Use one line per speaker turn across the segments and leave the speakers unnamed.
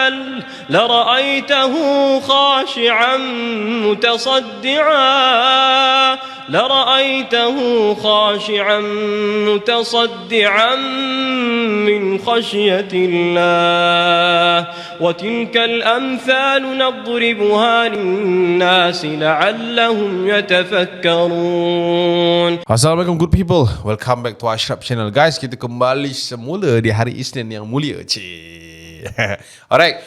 تعمل لرأيته خاشعا متصدعا من خشية الله وتلك الأمثال نضربها للناس لعلهم يتفكرون.
Assalamualaikum good people. Welcome back to Ashraf Channel. Guys, kita kembali semula di hari Isnin yang mulia. Alright,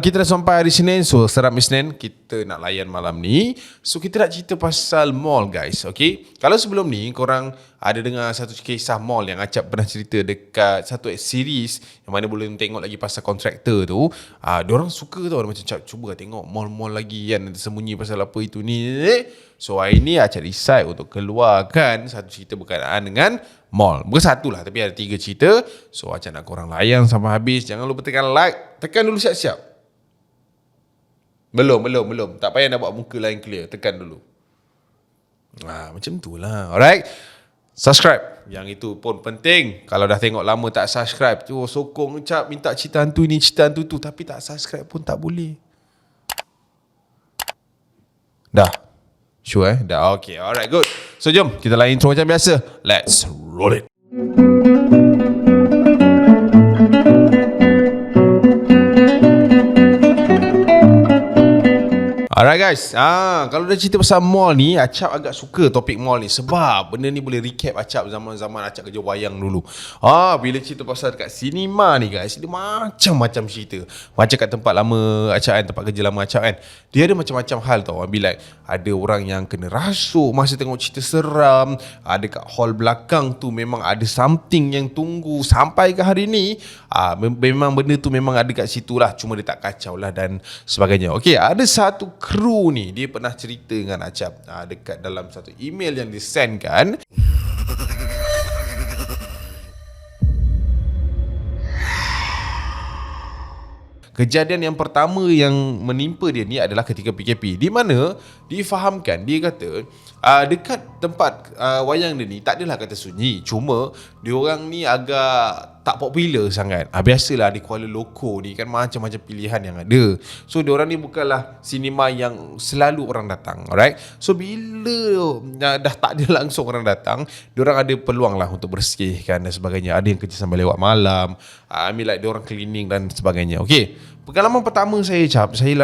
kita dah sampai hari Isnin. So seram Isnin kita nak layan malam ni. So kita nak cerita pasal mall guys. Okay, kalau sebelum ni korang ada dengar satu kisah mall yang Acap pernah cerita dekat satu series yang mana boleh tengok lagi pasal kontraktor tu. Diorang suka tau, macam Acap cuba tengok mall-mall lagi kan, ada sembunyi pasal apa itu ni. So hari ni Acap decide untuk keluarkan satu cerita berkenaan dengan mall. Bukan satu lah, tapi ada 3 cerita. So Acap nak korang layan sampai habis. Jangan lupa tekan like. Tekan dulu siap-siap. Belum. Tak payah nak buat muka lain clear. Tekan dulu. Macam tu lah. Alright. Subscribe. Yang itu pun penting. Kalau dah tengok lama tak subscribe tu, sokong Acap minta cerita hantu ni, cerita hantu tu, tapi tak subscribe pun tak boleh. Dah. Sure Dah. Okay. Alright, good. So jom kita lain intro macam biasa. Let's roll it. Alright guys, kalau dah cerita pasal mall ni, Acap agak suka topik mall ni sebab benda ni boleh recap Acap zaman-zaman Acap kerja wayang dulu. Bila cerita pasal dekat sinema ni guys, dia macam-macam cerita. Macam kat tempat lama Acap kan, tempat kerja lama Acap kan, dia ada macam-macam hal tau. Like ada orang yang kena rasuk masa tengok cerita seram. Ada kat hall belakang tu memang ada something yang tunggu sampai ke hari ni. Memang benda tu memang ada kat situ lah, cuma dia tak kacau lah dan sebagainya. Okay, ada satu kru ni, dia pernah cerita dengan Acap dekat dalam satu email yang dia send kan. Kejadian yang pertama yang menimpa dia ni adalah ketika PKP, di mana difahamkan, dia kata dekat tempat wayang dia ni tak adalah kata sunyi, cuma diorang ni agak tak popular sangat. Biasalah di Kuala Loko ni kan macam-macam pilihan yang ada. So diorang ni bukanlah sinema yang selalu orang datang. Alright. So bila dah tak ada langsung orang datang, diorang ada peluang lah untuk bersihkan dan sebagainya. Ada yang kerja sampai lewat malam, like diorang cleaning dan sebagainya. Okay, pengalaman pertama saya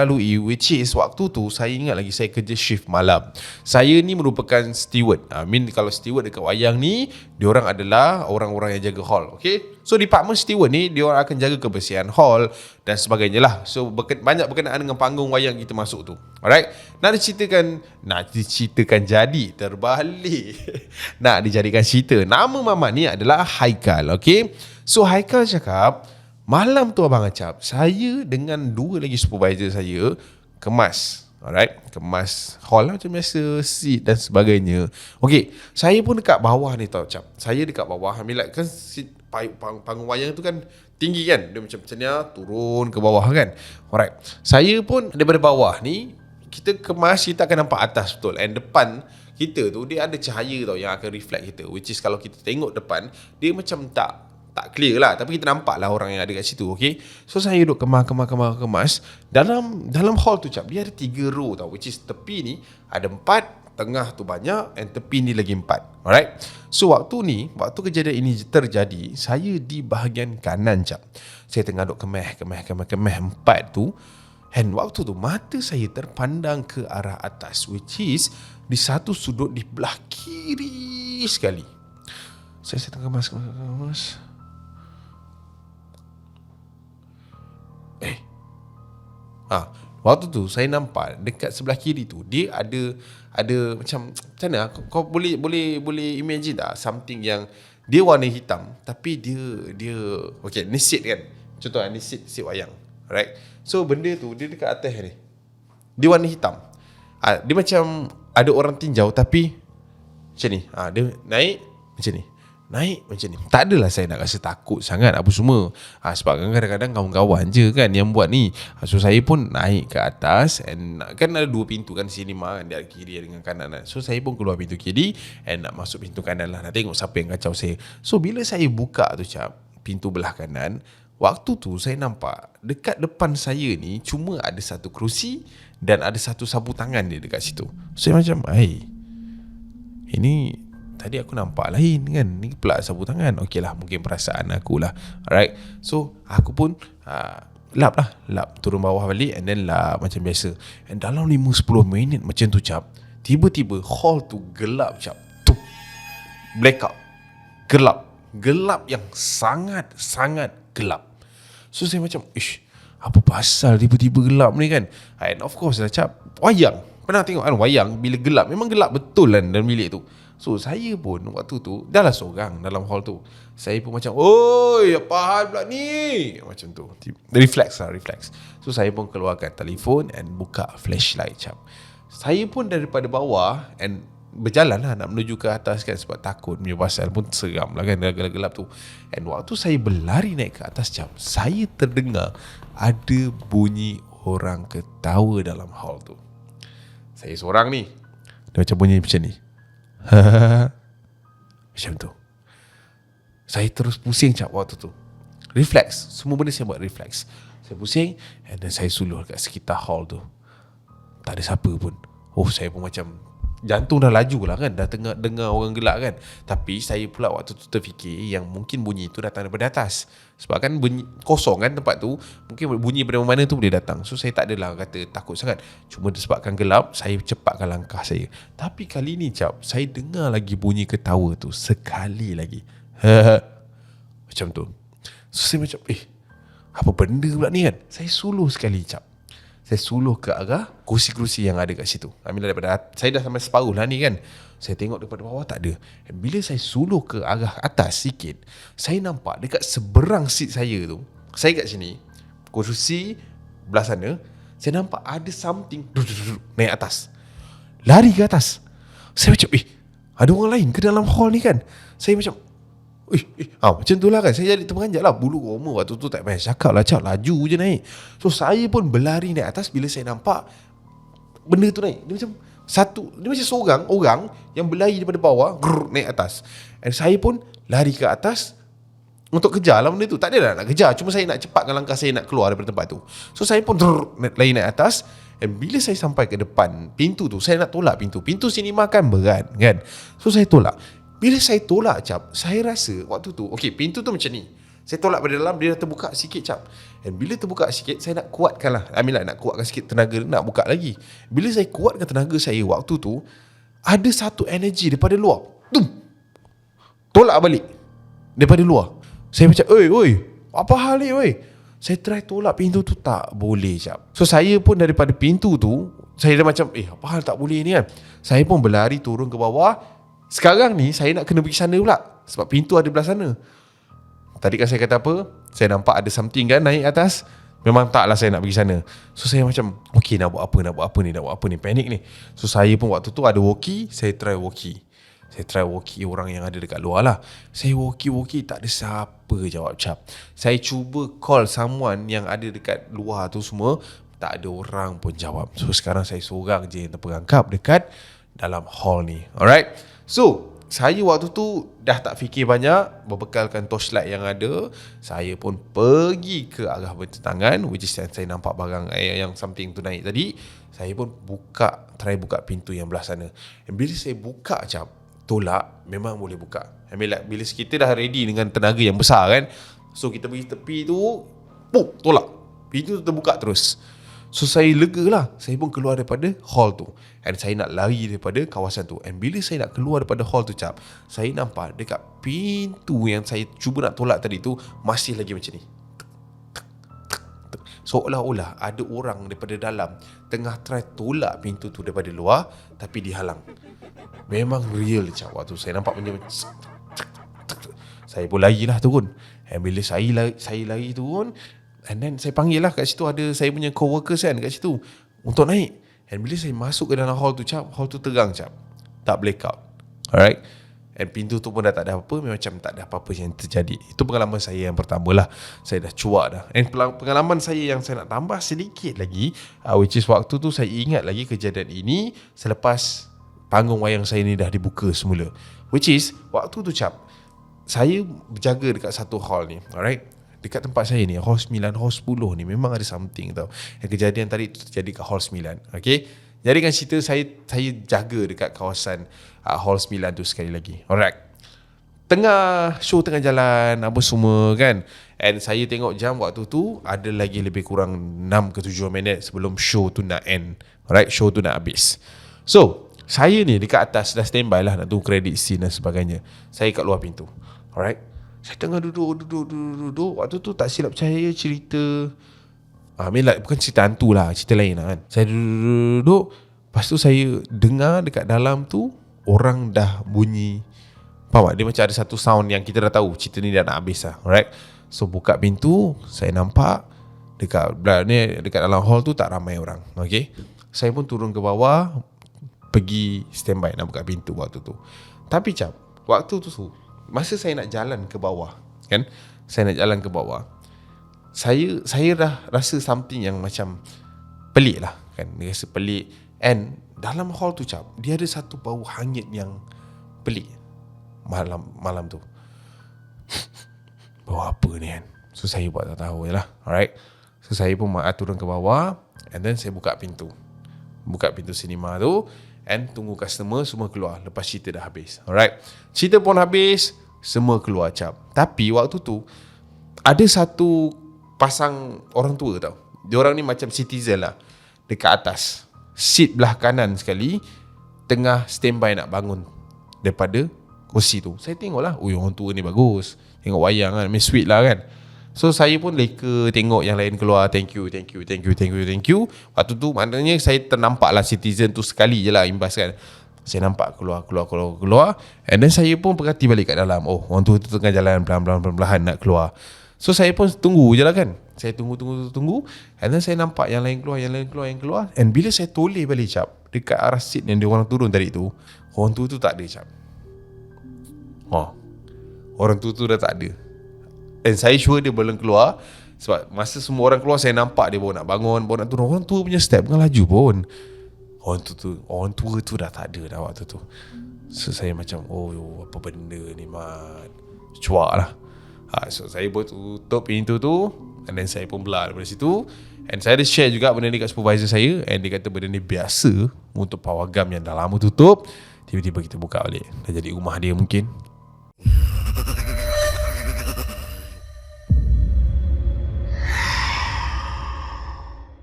lalui, which is waktu tu saya ingat lagi saya kerja shift malam. Saya ni merupakan steward. Kalau steward dekat wayang ni, diorang adalah orang-orang yang jaga hall. Okay, so department steward ni diorang akan jaga kebersihan hall dan sebagainya lah. So banyak berkenaan dengan panggung wayang kita masuk tu. Alright, nak diceritakan jadi terbalik. Nak dijadikan cerita. Nama mamat ni adalah Haikal. Okay, so Haikal cakap, malam tu abang Acap, saya dengan 2 lagi supervisor saya kemas. Alright, kemas hall lah macam biasa, seat dan sebagainya. Okay, saya pun dekat bawah ni tau Acap. Saya dekat bawah, like kan panggung wayang tu kan tinggi kan, dia macam ni turun ke bawah kan. Alright, saya pun daripada bawah ni, kita kemas, kita akan nampak atas betul. And depan kita tu dia ada cahaya tau yang akan reflect kita, which is kalau kita tengok depan, dia macam tak clear lah, tapi kita nampak lah orang yang ada kat situ. Okay, so saya duduk kemas. Dalam hall tu Cap, dia ada 3 row tau, which is tepi ni ada 4, tengah tu banyak, and tepi ni lagi 4. Alright, so waktu kejadian ini terjadi, saya di bahagian kanan Cap. Saya tengah duduk kemeh 4 tu, and waktu tu mata saya terpandang ke arah atas, which is di satu sudut di belah kiri sekali. Saya tengah kemas. Waktu tu saya nampak dekat sebelah kiri tu dia ada macam mana kau boleh imagine tak, something yang dia warna hitam tapi dia okey, ni seat kan, contoh ni seat wayang, right? So benda tu dia dekat atas ni, dia warna hitam. Dia macam ada orang tinjau tapi macam ni. Dia naik macam ni. Tak adalah saya nak rasa takut sangat apa semua. Sebab kadang-kadang kawan-kawan je kan yang buat ni. So saya pun naik ke atas, and kan ada 2 pintu kan sinema kan, dia kiri dengan kanan kan. So saya pun keluar pintu kiri and nak masuk pintu kanan lah, nak tengok siapa yang kacau saya. So bila saya buka tu Cap, pintu belah kanan, Waktu tu saya nampak dekat depan saya ni cuma ada satu kerusi dan ada satu sapu tangan dia dekat situ. Saya macam, ini tadi aku nampak lain kan, ni pula sapu tangan. Okey lah, mungkin perasaan aku lah. Alright, so aku pun lap turun bawah balik, and then lap macam biasa. And dalam 5-10 minit macam tu cap, tiba-tiba hall tu gelap cap. Blackout. Gelap yang sangat gelap. So saya macam, apa pasal tiba-tiba gelap ni kan? And of course lah cap, wayang. Pernah tengok kan wayang bila gelap, memang gelap betul kan dalam bilik tu. So saya pun waktu tu dah lah seorang dalam hall tu. Saya pun macam, oi, apa hal pula ni? Macam tu. Reflex. So saya pun keluarkan telefon and buka flashlight cap. Saya pun daripada bawah and berjalan lah nak menuju ke atas kan, sebab takut punya pasal pun seram lah kan gelap-gelap tu. And waktu saya berlari naik ke atas cap, saya terdengar ada bunyi orang ketawa dalam hall tu. Saya seorang ni, dia macam bunyi macam ni. Macam tu. Saya terus pusing cap waktu tu. Reflex. Semua benda saya buat reflex. Saya pusing and then saya suluh kat sekitar hall tu. Tak ada siapa pun. Saya pun macam jantung dah laju lah kan, dah tengah dengar orang gelak kan. Tapi saya pula waktu tu terfikir yang mungkin bunyi tu datang daripada atas. Sebab kan bunyi kosong kan tempat tu, mungkin bunyi daripada mana tu boleh datang. So saya tak adalah kata takut sangat. Cuma disebabkan gelap, saya cepatkan langkah saya. Tapi kali ni cap, saya dengar lagi bunyi ketawa tu sekali lagi. Macam tu. So saya macam, apa benda pula ni kan. Saya suluh sekali cap. Saya suluh ke arah kerusi-kerusi yang ada kat situ. Daripada saya dah sampai separuh lah ni kan. Saya tengok daripada bawah tak ada. Dan bila saya suluh ke arah atas sikit, saya nampak dekat seberang seat saya tu, saya kat sini, kerusi belah sana, saya nampak ada something naik atas, lari ke atas. Saya macam, ada orang lain ke dalam hall ni kan. Saya macam, macam tu lah kan. Saya jadi terperanjat lah. Bulu roma waktu tu tak payah cakap lah cap, laju je naik. So saya pun berlari naik atas. Bila saya nampak benda tu naik, dia macam seorang orang yang berlari daripada bawah naik atas. And saya pun lari ke atas untuk kejar lah benda tu. Tak adalah nak kejar, cuma saya nak cepatkan langkah saya nak keluar daripada tempat tu. So saya pun lari naik atas. And bila saya sampai ke depan pintu tu, saya nak tolak pintu sinema kan berat kan. So saya tolak. Bila saya tolak cap, saya rasa waktu tu, pintu tu macam ni. Saya tolak pada dalam, dia dah terbuka sikit cap. Dan bila terbuka sikit, saya nak kuatkan lah. Nak kuatkan sikit tenaga, nak buka lagi. Bila saya kuatkan tenaga saya waktu tu, ada satu energi daripada luar. Tolak balik daripada luar. Saya macam, oi, apa hal ni oi? Saya try tolak pintu tu, tak boleh cap. So saya pun daripada pintu tu, saya dah macam, apa hal tak boleh ni kan. Saya pun berlari turun ke bawah. Sekarang ni saya nak kena pergi sana pula, sebab pintu ada belah sana. Tadi kan saya kata apa, saya nampak ada something kan naik atas. Memang taklah saya nak pergi sana. So saya macam, nak buat apa ni, panik ni. So saya pun waktu tu ada walkie. Saya try walkie orang yang ada dekat luar lah. Saya walkie tak ada siapa jawab cap. Saya cuba call someone yang ada dekat luar tu semua, tak ada orang pun jawab. So sekarang saya seorang je yang terperangkap dekat dalam hall ni. Alright. So saya waktu tu dah tak fikir banyak, berbekalkan torchlight yang ada, saya pun pergi ke arah bertentangan, which is saya nampak barang yang something tu naik tadi. Saya pun try buka pintu yang belah sana. Dan bila saya buka cap, tolak, memang boleh buka. Bila kita dah ready dengan tenaga yang besar kan, so kita pergi tepi tu, tolak, pintu tu terbuka terus. So saya lega lah. Saya pun keluar daripada hall tu. And saya nak lari daripada kawasan tu. And bila saya nak keluar daripada hall tu cap, saya nampak dekat pintu yang saya cuba nak tolak tadi tu masih lagi macam ni. Seolah-olah ada orang daripada dalam tengah try tolak pintu tu daripada luar, tapi dihalang. Memang real cap. Waktu saya nampak macam, saya pun lari lah turun. And bila saya lari turun, and then saya panggil lah kat situ, ada saya punya co-workers kan kat situ untuk naik. And bila saya masuk ke dalam hall tu cap, hall tu terang cap, tak blackout. Alright. And pintu tu pun dah tak ada apa-apa, macam tak ada apa-apa yang terjadi. Itu pengalaman saya yang pertama lah. Saya dah cuak dah. And pengalaman saya yang saya nak tambah sedikit lagi, which is waktu tu saya ingat lagi kejadian ini selepas panggung wayang saya ni dah dibuka semula. Which is waktu tu cap, saya berjaga dekat satu hall ni. Alright. dekat tempat saya ni, hall 9, hall 10 ni memang ada something tau. Yang kejadian tadi tu terjadi kat hall 9. Okay, jadi kan cerita saya jaga dekat kawasan hall 9 tu sekali lagi. Alright, tengah show tengah jalan apa semua kan, and saya tengok jam waktu tu ada lagi lebih kurang 6 ke 7 minit sebelum show tu nak end. Alright, show tu nak habis. So saya ni dekat atas dah standby lah nak tunggu credit scene dan sebagainya. Saya kat luar pintu. Alright, saya tengah duduk. Waktu tu tak silap saya cerita bukan cerita hantu lah, cerita lain lah kan. Saya duduk. Lepas tu saya dengar dekat dalam tu orang dah bunyi. Faham tak? Dia macam ada satu sound yang kita dah tahu cerita ni dah nak habis lah. Alright, so buka pintu, saya nampak dekat dalam hall tu tak ramai orang. Okay, saya pun turun ke bawah, pergi standby nak buka pintu waktu tu. Tapi waktu tu masa saya nak jalan ke bawah kan, saya dah rasa something yang macam pelik lah kan. Dia rasa pelik. And dalam hall tu dia ada satu bau hangit yang pelik malam tu. Bau apa ni kan? So saya buat tak tahu je lah. Alright, so saya pun turun ke bawah, and then saya buka pintu cinema tu, and tunggu customer semua keluar. Lepas cerita dah habis. Alright, cerita pun habis, semua keluar Tapi waktu tu ada satu pasang orang tua tau. Diorang ni macam citizen lah, dekat atas seat belah kanan sekali, tengah standby nak bangun daripada kursi tu. Saya tengok lah, orang tua ni bagus, tengok wayang kan, sweet lah kan. So saya pun leka tengok yang lain keluar. Thank you. Waktu tu maknanya saya ternampak lah citizen tu sekali je lah imbas kan. Saya nampak keluar. And then saya pun perhati balik kat dalam. Oh, orang tu tengah jalan perlahan-lahan nak keluar. So saya pun tunggu je lah kan. Saya tunggu. And then saya nampak yang lain keluar. And bila saya toleh balik dekat arah seat yang dia orang turun tadi tu, orang tu tak ada orang tu dah tak ada. And saya sure dia belum keluar. Sebab masa semua orang keluar, saya nampak dia baru nak bangun, baru nak turun. Orang tua punya step bukan laju pun. Orang tua tu dah tak ada dah waktu tu. So saya macam, apa benda ni mat. Cuak lah. So saya pun tutup pintu tu, and then saya pun belah daripada situ. And saya ada share juga benda ni kat supervisor saya, and dia kata benda ni biasa untuk pawagam yang dah lama tutup, tiba-tiba kita buka balik. Dah jadi rumah dia mungkin.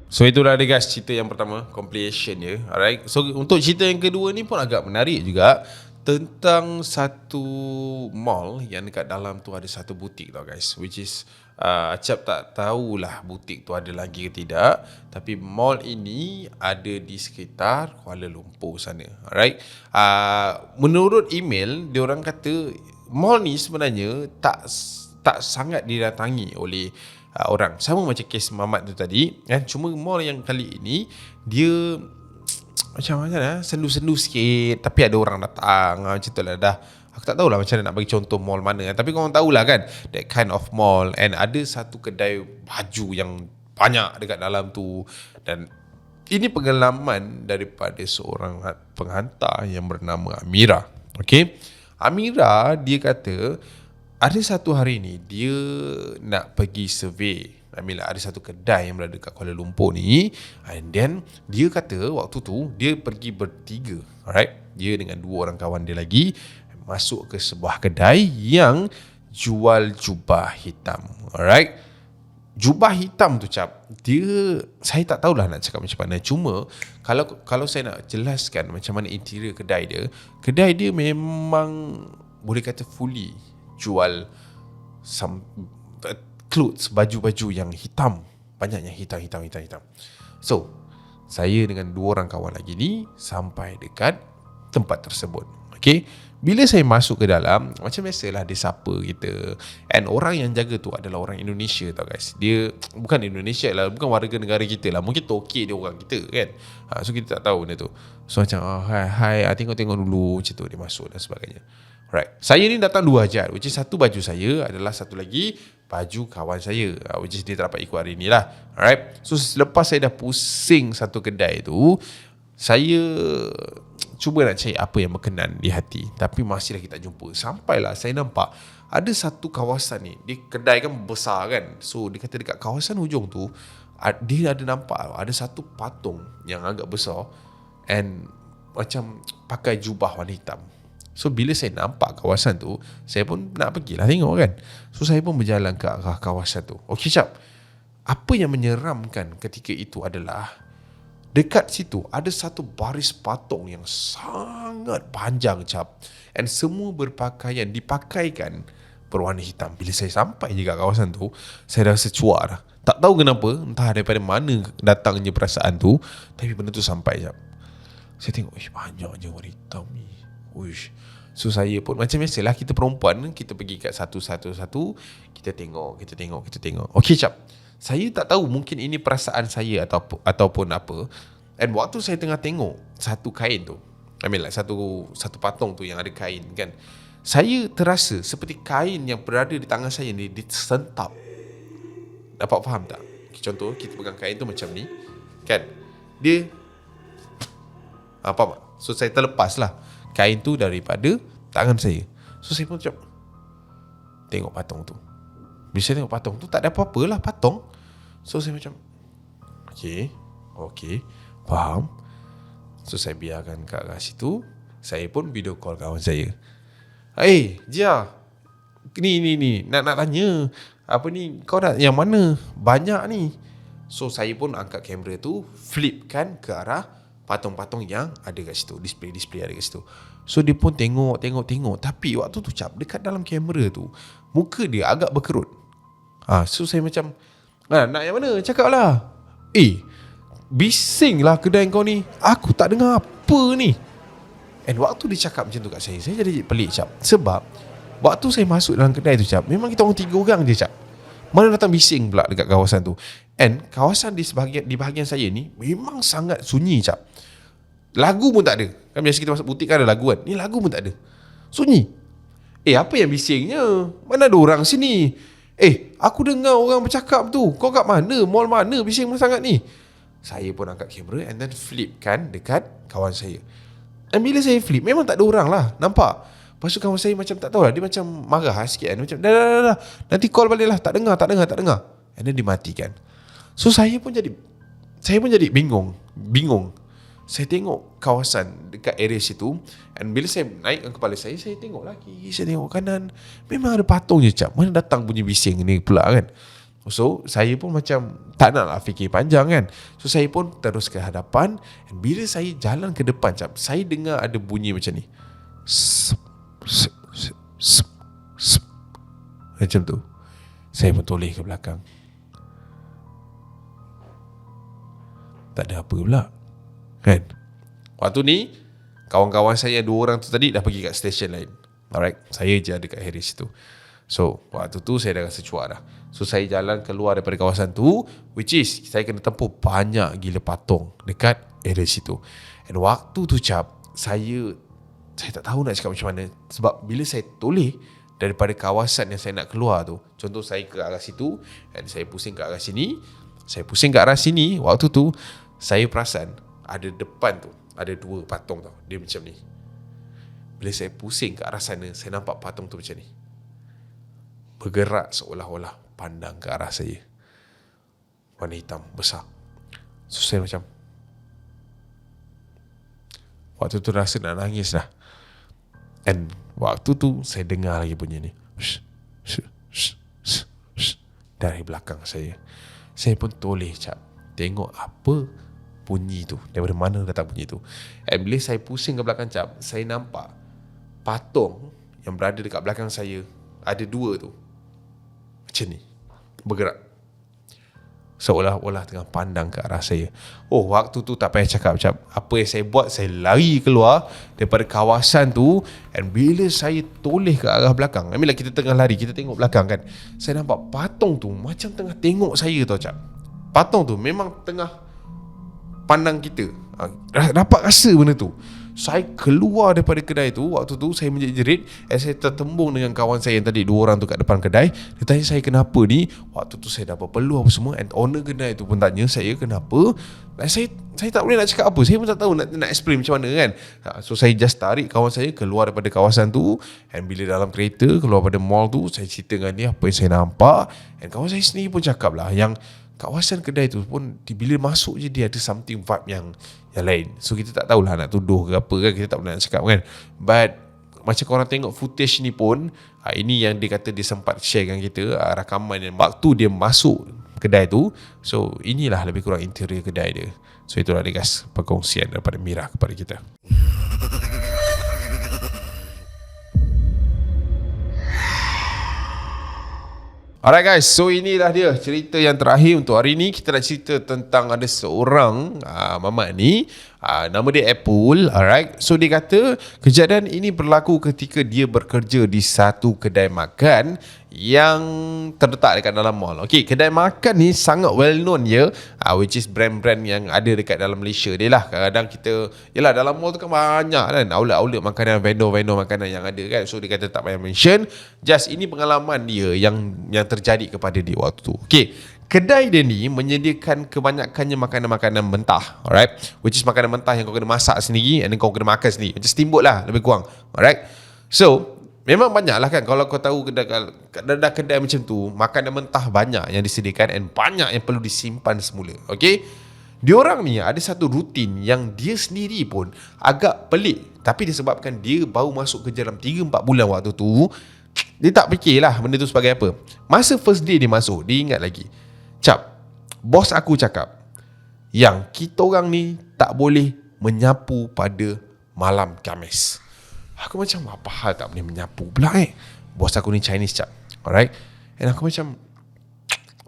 So itulah dia guys, cerita yang pertama, completion je. Alright. So untuk cerita yang kedua ni pun agak menarik juga, tentang satu mall yang dekat dalam tu ada satu butik tau guys, which is Acap tak tahulah butik tu ada lagi ke tidak, tapi mall ini ada di sekitar Kuala Lumpur sana. Alright. Menurut email, diorang kata mall ni sebenarnya tak sangat didatangi oleh orang. Sama macam kes Mamat tu tadi kan. Cuma mall yang kali ini dia macam mana sendu-sendu sikit, tapi ada orang datang macam tu lah dah. Aku tak tahulah macam mana nak bagi contoh mall mana, tapi korang tahulah kan, that kind of mall. And ada satu kedai baju yang banyak dekat dalam tu. Dan ini pengalaman daripada seorang penghantar yang bernama Amira. Okay, Amira dia kata ada satu hari ni dia nak pergi survey. Ada satu kedai yang berada kat Kuala Lumpur ni, and then dia kata waktu tu dia pergi bertiga. Alright, dia dengan dua orang kawan dia lagi masuk ke sebuah kedai yang jual jubah hitam. Alright, jubah hitam tu saya tak tahulah nak cakap macam mana. Cuma kalau saya nak jelaskan macam mana interior kedai dia memang boleh kata fully jual some clothes, baju-baju yang hitam, banyaknya hitam. So saya dengan dua orang kawan lagi ni sampai dekat tempat tersebut. Okay, bila saya masuk ke dalam, macam biasalah dia sapa kita. And orang yang jaga tu adalah orang Indonesia tau guys. Dia bukan Indonesia lah, bukan warga negara kita lah. Mungkin Tokyo dia orang kita kan. So kita tak tahu benda tu. So macam hai, tengok dulu, macam tu dia masuk dan sebagainya. Right. Saya ni datang dua hajat, which is satu baju saya adalah satu lagi baju kawan saya, which is dia tak dapat ikut hari ni lah. Alright. So selepas saya dah pusing satu kedai tu, saya cuba nak cari apa yang berkenan di hati, tapi masih lagi tak jumpa. Sampailah saya nampak ada satu kawasan ni, dia kedai kan besar kan. So dia kata dekat kawasan hujung tu dia ada nampak ada satu patung yang agak besar and macam pakai jubah warna hitam. So bila saya nampak kawasan tu, saya pun nak pergilah tengok kan. So saya pun berjalan ke arah kawasan tu. Okey cap, apa yang menyeramkan ketika itu adalah dekat situ ada satu baris patung yang sangat panjang cap, and semua berpakaian dipakaikan berwarna hitam. Bila saya sampai je kat kawasan tu, saya rasa cuak dah. Tak tahu kenapa, entah daripada mana datangnya perasaan tu, tapi benda tu sampai jap. Saya tengok, banyak je warna hitam ni. Uish. So saya pun macam biasalah, kita perempuan, kita pergi kat satu-satu, kita tengok. Okey cap, saya tak tahu mungkin ini perasaan saya ataupun apa. And waktu saya tengah tengok satu kain tu, satu patung tu yang ada kain kan, saya terasa seperti kain yang berada di tangan saya ni disentap. Dapat faham tak? Contoh, kita pegang kain tu macam ni kan, dia apa? So saya terlepaslah kain tu daripada tangan saya. So saya pun macam tengok patung tu. Bila saya tengok patung tu, tak ada apa-apa lah patung. So saya macam Okay, faham. So saya biarkan kat arah situ. Saya pun video call kawan saya. Jia, ni nak tanya, apa ni, kau nak yang mana? Banyak ni. So saya pun angkat kamera tu, flipkan ke arah patung-patung yang ada kat situ, display ada kat situ. So dia pun tengok. Tapi waktu tu cap, dekat dalam kamera tu, muka dia agak berkerut. So saya macam, nak yang mana? Cakap lah. Bising lah kedai kau ni, aku tak dengar apa ni. And waktu dia cakap macam tu kat saya jadi pelik cap. Sebab waktu saya masuk dalam kedai tu cap, memang kita orang 3 orang je cap. Mana datang bising pula dekat kawasan tu. And kawasan di bahagian saya ni memang sangat sunyi cap. Lagu pun tak ada. Kan biasa kita masuk butik kan ada lagu kan. Ni lagu pun tak ada. Sunyi. Apa yang bisingnya? Mana ada orang sini? Aku dengar orang bercakap tu. Kau kat mana? Mall mana? Bising sangat ni. Saya pun angkat kamera and then flip kan dekat kawan saya. Dan bila saya flip, memang tak ada orang lah. Nampak? Lepas tu kawan saya macam tak tahulah, dia macam marah sikit kan. Macam dah. Nanti call balik lah. Tak dengar. And then dimatikan. So saya pun jadi bingung. Saya tengok kawasan dekat area situ, and bila saya naikkan kepala saya tengok lagi, saya tengok kanan, memang ada patung je cap. Mana datang bunyi bising ni pula kan. So saya pun macam tak nak lah fikir panjang kan. So saya pun terus ke hadapan, and bila saya jalan ke depan cap, saya dengar ada bunyi macam ni, macam tu. Saya pun toleh ke belakang, tak ada apa pula kan. Waktu ni kawan-kawan saya 2 orang tu tadi dah pergi kat stesen lain. Alright, saya je ada kat area situ. So waktu tu saya dah rasa cuak dah. So saya jalan keluar daripada kawasan tu, which is saya kena tempuh banyak gila patung dekat area situ. And waktu tu cap, saya tak tahu nak cakap macam mana. Sebab bila saya toleh daripada kawasan yang saya nak keluar tu, contoh saya ke arah situ, and saya pusing ke arah sini, saya pusing ke arah sini, waktu tu saya perasan ada depan tu ada 2 patung tau. Dia macam ni. Bila saya pusing ke arah sana, saya nampak patung tu macam ni, bergerak seolah-olah pandang ke arah saya, warna hitam besar. So saya macam, waktu tu rasa nak nangis dah. And waktu tu saya dengar lagi bunyi ni, dari belakang saya. Saya pun toleh cap, tengok apa bunyi tu, daripada mana datang bunyi tu. And bila saya pusing ke belakang cap, saya nampak patung yang berada dekat belakang saya, ada 2 tu macam ni, bergerak seolah-olah tengah pandang ke arah saya. Waktu tu tak payah cakap cap, apa yang saya buat, saya lari keluar daripada kawasan tu. And bila saya toleh ke arah belakang, bila kita tengah lari, kita tengok belakang kan, saya nampak patung tu macam tengah tengok saya tau cap. Patung tu memang tengah pandang kita. Dapat rasa benda tu. Saya keluar daripada kedai tu. Waktu tu saya menjerit-jerit, saya tertembung dengan kawan saya yang tadi, 2 orang tu kat depan kedai. Dia tanya saya kenapa ni. Waktu tu saya dah berpeluh apa semua. And owner kedai tu pun tanya saya kenapa. Dan saya tak boleh nak cakap apa. Saya pun tak tahu nak explain macam mana kan. So saya just tarik kawan saya keluar daripada kawasan tu. And bila dalam kereta keluar pada mall tu, saya cerita dengan dia apa yang saya nampak. And kawan saya sendiri pun cakap lah yang kawasan kedai tu pun bila masuk je dia ada something vibe yang lain. So kita tak tahulah nak tuduh ke apa kan. Kita tak boleh nak cakap kan. But macam korang tengok footage ni pun, ini yang dia kata dia sempat share dengan kita, rakaman yang waktu dia masuk kedai tu. So inilah lebih kurang interior kedai dia. So itulah dia guys, perkongsian daripada Mira kepada kita. Alright guys, so inilah dia cerita yang terakhir untuk hari ni. Kita nak cerita tentang ada seorang mamat ni, nama dia Apple. Alright, so dia kata kejadian ini berlaku ketika dia bekerja di satu kedai makan yang terletak dekat dalam mall. Okay, kedai makan ni sangat well known ya, which is brand-brand yang ada dekat dalam Malaysia dia lah. Kadang-kadang kita, yelah dalam mall tu kan banyak kan outlet-outlet makanan, vendor-vendor makanan yang ada kan. So dia kata tak payah mention, just ini pengalaman dia yang terjadi kepada dia waktu tu. Okay, kedai dia ni menyediakan kebanyakannya makanan-makanan mentah. Alright, which is makanan mentah yang kau kena masak sendiri and then kau kena makan sendiri. Macam steamboat lah lebih kurang. Alright, so memang banyak lah kan. Kalau kau tahu kedai macam tu, makanan mentah banyak yang disediakan and banyak yang perlu disimpan semula. Okay, diorang ni ada satu rutin yang dia sendiri pun agak pelik. Tapi disebabkan dia baru masuk kerja dalam 3-4 bulan waktu tu, dia tak fikirlah benda tu sebagai apa. Masa first day dia masuk, dia ingat lagi, bos aku cakap yang kita orang ni tak boleh menyapu pada malam Khamis. Aku macam, apa hal tak boleh menyapu pula Bos aku ni Chinese cap. Alright, and aku macam,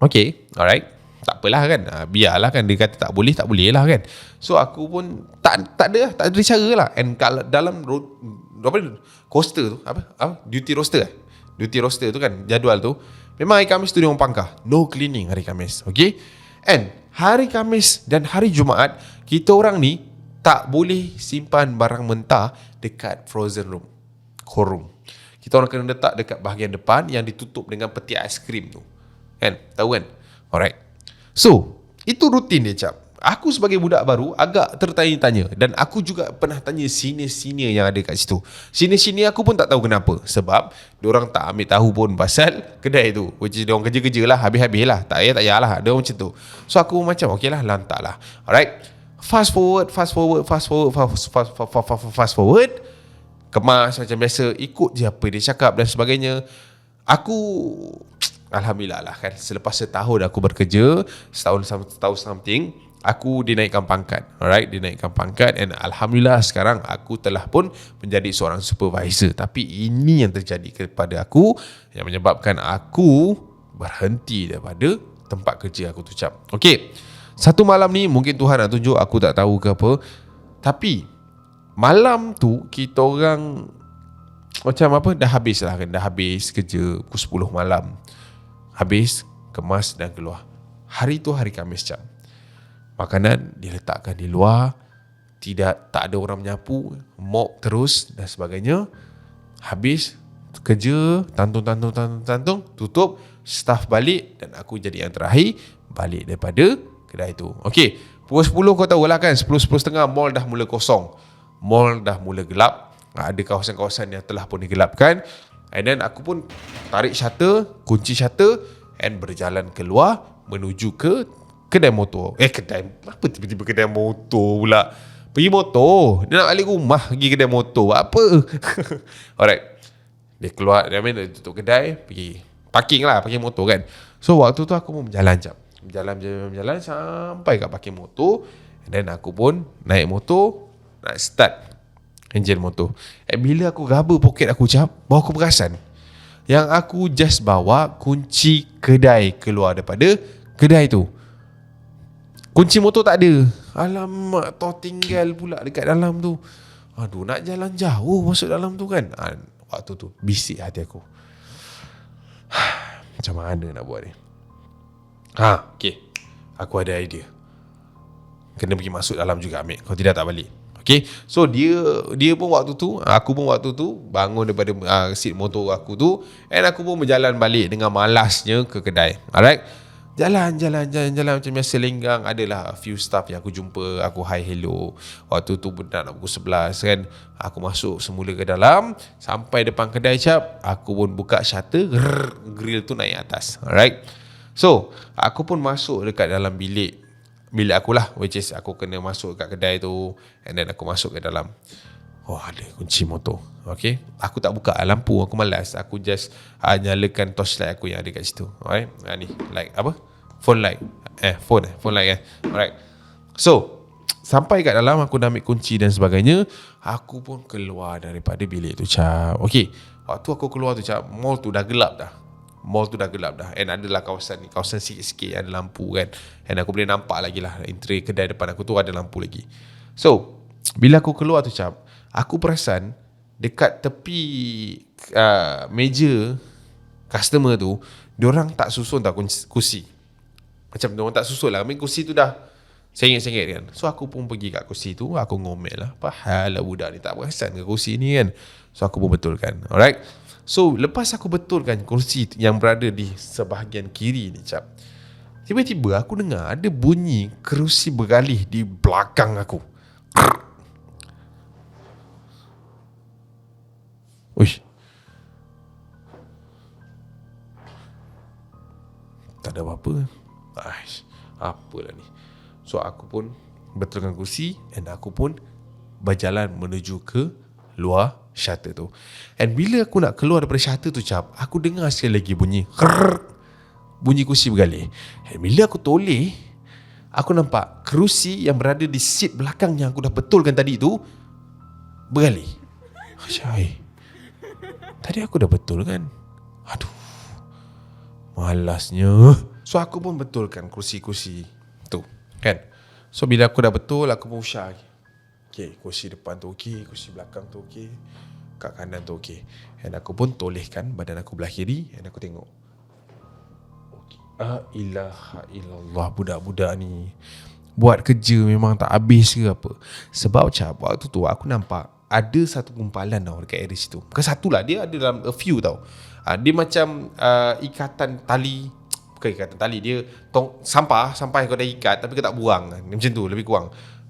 okay, alright, tak apalah kan, biarlah kan. Dia kata tak boleh lah kan. So aku pun tak ada cara lah. And kalau dalam coaster tu, duty roster tu kan, jadual tu, memang hari Khamis tu dia orang pangkah no cleaning hari Khamis. Okay, and hari Khamis dan hari Jumaat kita orang ni tak boleh simpan barang mentah dekat frozen room, cold room. Kita orang kena letak dekat bahagian depan yang ditutup dengan peti aiskrim tu kan, tahu kan. Alright, so itu rutin dia cap. Aku sebagai budak baru agak tertanya-tanya. Dan aku juga pernah tanya senior-senior yang ada kat situ. Senior-senior aku pun tak tahu kenapa. Sebab diorang tak ambil tahu pun pasal kedai tu, which is diorang kerja-kerja lah, habis-habis lah, tak payah lah, diorang macam tu. So aku macam okay lah, lantak lah. Alright, fast forward, kemas macam biasa, ikut je apa dia cakap dan sebagainya. Aku alhamdulillah lah kan, selepas setahun aku bekerja, setahun something, aku dinaikkan pangkat. Alright, dinaikkan pangkat, and alhamdulillah sekarang aku telah pun menjadi seorang supervisor. Tapi ini yang terjadi kepada aku yang menyebabkan aku berhenti daripada tempat kerja aku tu cap. Okay, satu malam ni mungkin Tuhan nak tunjuk, aku tak tahu ke apa. Tapi malam tu kita orang macam apa, dah habis lah kan, dah habis kerja pukul 10 malam. Habis, kemas dan keluar. Hari tu hari Khamis cap. Makanan diletakkan di luar, tak ada orang menyapu, mop terus dan sebagainya. Habis kerja, tantung, tutup, staff balik dan aku jadi yang terakhir balik daripada kedai tu. Okey, pukul 10 kau tahu lah kan, 10:30 mall dah mula kosong. Mall dah mula gelap. Ada kawasan-kawasan yang telah pun digelapkan. And then aku pun tarik shutter, kunci shutter and berjalan keluar menuju ke kedai motor. Apa tiba-tiba kedai motor pula? Pergi motor. Dia nak balik rumah pergi kedai motor. Apa? Alright. Dia keluar, dia tutup kedai, pergi parking motor kan. So waktu tu aku pun berjalan jap. Berjalan sampai kat parking motor. And then aku pun naik motor, nak start enjin motor. Bila aku raba poket aku cap, baru aku perasan yang aku just bawa kunci kedai keluar daripada kedai tu. Kunci motor tak ada. Alamak, tinggal pula dekat dalam tu. Aduh, nak jalan jauh masuk dalam tu kan. Waktu tu bisik hati aku. Macam mana nak buat ni? Okay, aku ada idea. Kena pergi masuk dalam juga ambil. Kalau tidak tak balik. Okay, so dia pun waktu tu, aku pun waktu tu bangun daripada seat motor aku tu, and aku pun berjalan balik dengan malasnya ke kedai. Alright, jalan macam biasa lenggang. Adalah a few staff yang aku jumpa, aku hi hello. Waktu tu nak pukul 11 kan. Aku masuk semula ke dalam, sampai depan kedai cap, aku pun buka shutter, grill tu naik atas. Alright, so aku pun masuk dekat dalam bilik aku lah, which is aku kena masuk kat kedai tu, and then aku masuk ke dalam. Oh, ada kunci motor. Okay, aku tak buka lampu, aku malas. Aku just nyalakan torchlight aku yang ada kat situ. Alright, ni light apa, phone light, phone light Alright, so sampai kat dalam, aku dah ambil kunci dan sebagainya. Aku pun keluar daripada bilik tu cap. Okay, waktu aku keluar tu cap, mall tu dah gelap dah. And adalah kawasan sikit-sikit ada lampu kan. And aku boleh nampak lagi lah, entry kedai depan aku tu ada lampu lagi. So bila aku keluar tu cap, aku perasan dekat tepi meja customer tu, diorang tak susun tak kursi. Macam diorang tak susun lah, kursi tu dah sengit-sengit kan. So aku pun pergi kat kursi tu, aku ngomel lah, apa hal lah budak ni tak perasan ke kursi ni kan. So aku pun betulkan. Alright, so lepas aku betulkan kursi yang berada di sebahagian kiri ni cap, tiba-tiba aku dengar ada bunyi kerusi bergalih di belakang aku. Uish, tak ada apa-apa. Apalah ni. So aku pun betulkan kursi, and aku pun berjalan menuju ke luar shutter tu. And bila aku nak keluar daripada shutter tu cap, aku dengar sekali lagi bunyi kursi bergalih. And bila aku toleh, aku nampak kerusi yang berada di seat belakang yang aku dah betulkan tadi tu bergalih. Syai, tadi aku dah betul kan? Aduh, malasnya. So aku pun betulkan kursi-kursi tu kan. So bila aku dah betul, aku pun usah. Okay, kursi depan tu okay, kursi belakang tu okay, kat kanan tu okay. And aku pun tolehkan badan aku belah kiri, and aku tengok, okay, ilaha illallah, budak-budak ni buat kerja memang tak habis ke apa. Sebab cap, waktu tu aku nampak ada satu gumpalan tau dekat area situ. Bukan satu lah, dia ada dalam a few tau. Dia macam ikatan tali. Bukan ikatan tali, dia sampah kau dah ikat tapi kau tak buang. Macam tu lebih kurang.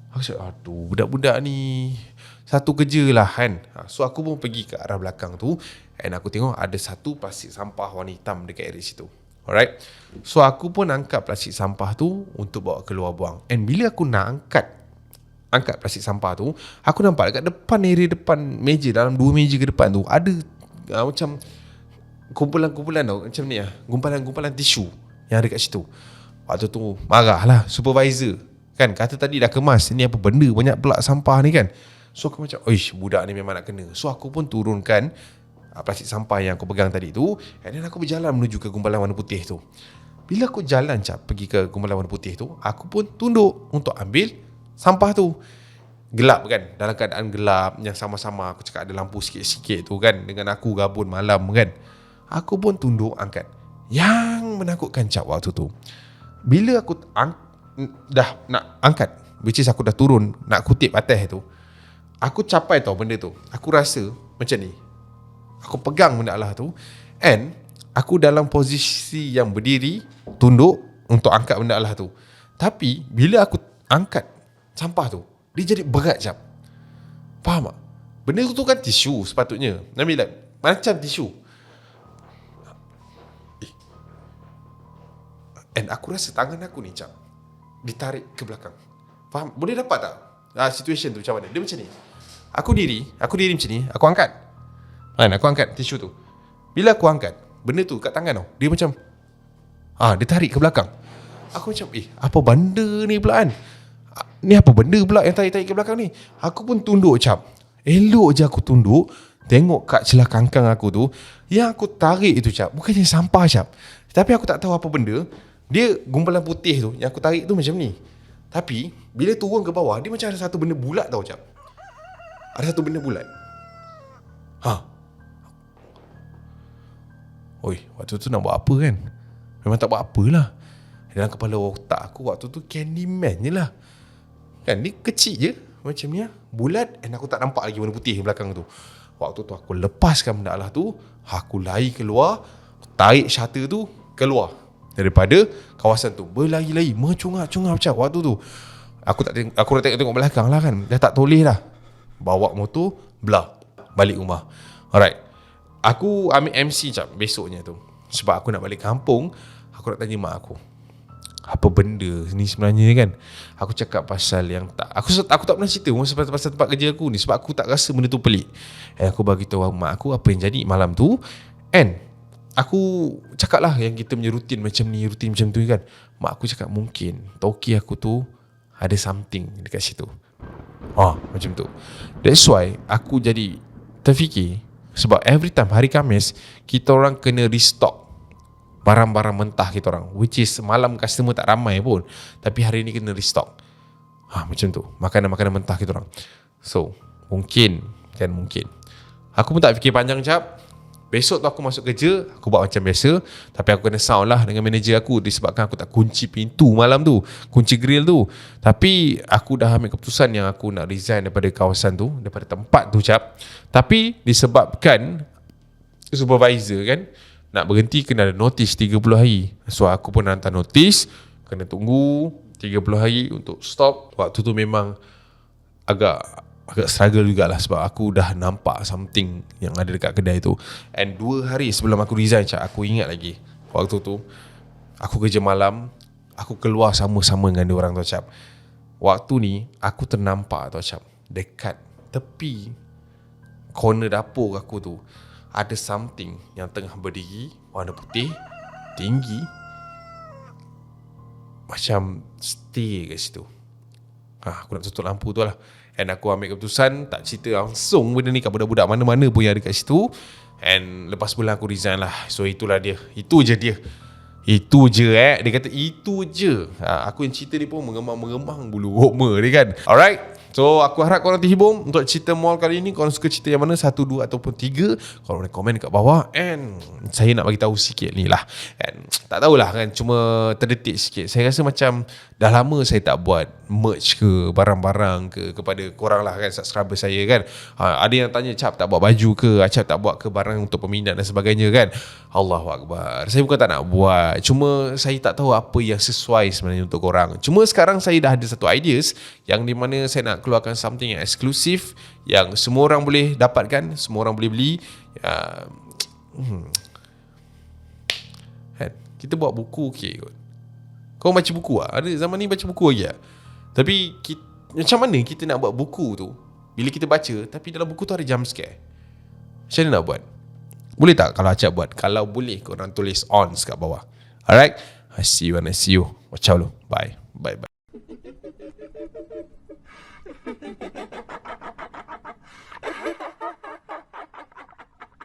Aku cakap, aduh, budak-budak ni satu kerja lah kan. So aku pun pergi ke arah belakang tu, and aku tengok ada satu plastik sampah warna hitam dekat area situ. Alright, so aku pun angkat plastik sampah tu untuk bawa keluar buang. And bila aku nak angkat plastik sampah tu, aku nampak dekat area depan meja, dalam 2 meja ke depan tu ada macam kumpulan-kumpulan tau, macam ni lah, gumpalan-gumpalan tisu yang ada kat situ. Waktu tu marah lah supervisor kan, kata tadi dah kemas, ni apa benda banyak pula sampah ni kan. So aku macam, oish, budak ni memang nak kena. So aku pun turunkan plastik sampah yang aku pegang tadi tu, and then aku berjalan menuju ke gumpalan warna putih tu. Bila aku jalan cap pergi ke gumpalan warna putih tu, aku pun tunduk untuk ambil sampah tu. Gelap kan, dalam keadaan gelap yang sama-sama aku cakap ada lampu sikit-sikit tu kan, dengan aku gabun malam kan. Aku pun tunduk angkat. Yang menakutkan cap waktu tu, bila aku dah nak angkat, which is aku dah turun nak kutip atas tu, aku capai tau benda tu. Aku rasa macam ni, aku pegang benda Allah tu, and aku dalam posisi yang berdiri tunduk untuk angkat benda Allah tu. Tapi bila aku angkat sampah tu, dia jadi berat cap. Faham tak? Benda tu kan tisu sepatutnya, like, macam tisu. And aku rasa tangan aku ni cap ditarik ke belakang. Faham? Boleh dapat tak situation tu macam mana? Dia macam ni, aku diri macam ni, aku angkat kan, aku angkat tisu tu. Bila aku angkat benda tu kat tangan tau, dia macam dia tarik ke belakang. Aku macam apa benda ni pula kan, ni apa benda pula yang tarik-tarik ke belakang ni. Aku pun tunduk cap. Elok je aku tunduk, tengok kat celah kangkang aku tu, yang aku tarik itu cap bukannya sampah cap, tapi aku tak tahu apa benda. Dia gumpalan putih tu yang aku tarik tu macam ni, tapi bila turun ke bawah, dia macam ada satu benda bulat tau cap. Ada satu benda bulat. Oi, waktu tu nak buat apa kan? Memang tak buat apalah. Dalam kepala otak aku waktu tu Candyman je lah kan, ni kecil je macam ni lah, bulat, and aku tak nampak lagi warna putih belakang tu. Waktu tu aku lepaskan benda lah tu, aku lari keluar, tarik shutter tu keluar daripada kawasan tu, berlari-lari mencungak-cungak macam waktu tu. Aku dah tengok belakang lah kan, dah tak toleh lah. Bawa motor, belah balik rumah. Alright, aku ambil MC jap besoknya tu, sebab aku nak balik kampung. Aku nak tanya mak aku, apa benda ni sebenarnya kan. Aku cakap pasal yang aku tak pernah cerita pasal tempat kerja aku ni, sebab aku tak rasa benda tu pelik. Aku bagi tahu mak aku apa yang jadi malam tu. And aku cakap lah yang kita punya rutin macam ni, rutin macam tu kan. Mak aku cakap mungkin toki aku tu ada something dekat situ. Macam tu. That's why aku jadi terfikir, sebab every time hari Khamis kita orang kena restock barang-barang mentah kita orang, which is malam customer tak ramai pun, tapi hari ni kena restock. Macam tu, makanan-makanan mentah kita orang. So mungkin aku pun tak fikir panjang jap. Besok tu aku masuk kerja, aku buat macam biasa, tapi aku kena sound lah dengan manager aku, disebabkan aku tak kunci pintu malam tu, kunci grill tu. Tapi aku dah ambil keputusan yang aku nak resign daripada kawasan tu, daripada tempat tu jap. Tapi disebabkan supervisor kan nak berhenti, kena ada notice 30 hari. So aku pun hantar notice, kena tunggu 30 hari untuk stop. Waktu tu memang agak struggle jugalah, sebab aku dah nampak something yang ada dekat kedai tu. And 2 hari sebelum aku resign, aku ingat lagi, waktu tu aku kerja malam, aku keluar sama-sama dengan diorang tu cap. Waktu ni aku ternampak tu cap, dekat tepi corner dapur aku tu ada something yang tengah berdiri, warna putih, tinggi, macam stay kat situ. Aku nak tutup lampu tu lah. And aku ambil keputusan tak cerita langsung benda ni kat budak-budak mana-mana pun yang ada kat situ. And lepas bulan aku resign lah. So itulah dia. Itu je dia. Itu je Dia kata itu je. Aku yang cerita dia pun mengemang-mengemang bulu roma dia kan. Alright. So aku harap korang terhibur untuk cerita mall kali ni. Korang suka cerita yang mana, 1, 2 ataupun 3, korang boleh komen kat bawah. And saya nak bagi tahu sikit ni lah. And tak tahulah kan, cuma terdetik sikit. Saya rasa macam dah lama saya tak buat merch ke barang-barang kepada korang lah kan, subscriber saya kan. Ada yang tanya, Cap tak buat baju ke, Cap tak buat ke barang untuk peminat dan sebagainya kan. Allahuakbar. Saya bukan tak nak buat, cuma saya tak tahu apa yang sesuai sebenarnya untuk korang. Cuma sekarang saya dah ada satu ideas yang di mana saya nak keluarkan something yang eksklusif, yang semua orang boleh dapatkan, semua orang boleh beli. Kita buat buku kot. Kau baca buku lah? Ada zaman ni baca buku lagi lah. Tapi macam mana kita nak buat buku tu bila kita baca, tapi dalam buku tu ada jump scare? Macam mana nak buat? Boleh tak kalau Acap buat? Kalau boleh, korang tulis on kat bawah. Alright, I see you. Watch out lo. Bye.